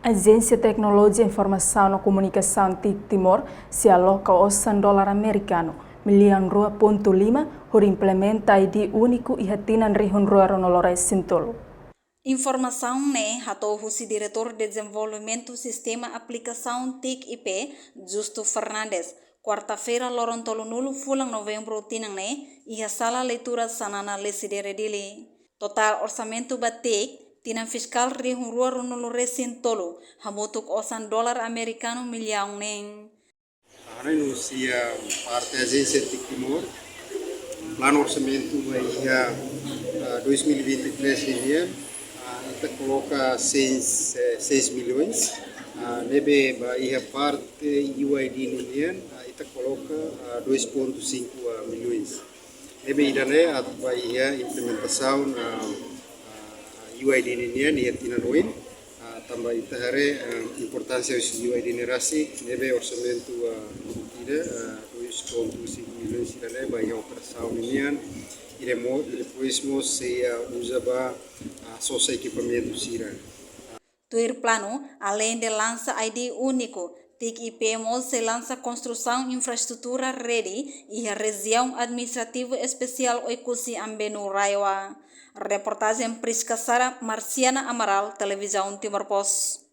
Agência Tecnologia, Informação e Comunicação TIC Timor se aloca $100 americano, $1,5 por implementa ID único e hatinan rihun ruaro no Lores Sintolo. Informação né, ratou o diretor de desenvolvimento do sistema aplicação TIC-IP, Justo Fernandes. Quarta-feira, Lorontolo nulo fulang novembro tinang né, e a sala leitura sanana lesidere dele. Total orçamento batik, tinang fiscal rihun ruaro no Lores Sintolo, hamutuk $100 americano milhão né. Renuncia parte da agência TIC Timor, plano orçamento vai 2023 ini, kita coloca 6 milhões, nebe vai parte UID ini, kita coloca 2,5 milhões. Nebe idane vai implementação UID ini ia tinanoin, tambah itahare importância do UID nerasi, nebe orçamento tidak 2,5 milhões idane vai operação ini. E depois se usa para só equipamento sira. Tuir plano, além de lança ID único, TIC-IP se lança construção infraestrutura ready e a região administrativa especial Oikusi Ambenu Raiwa. Reportagem Prisca Sara, Marciana Amaral, Televisão Timor Post.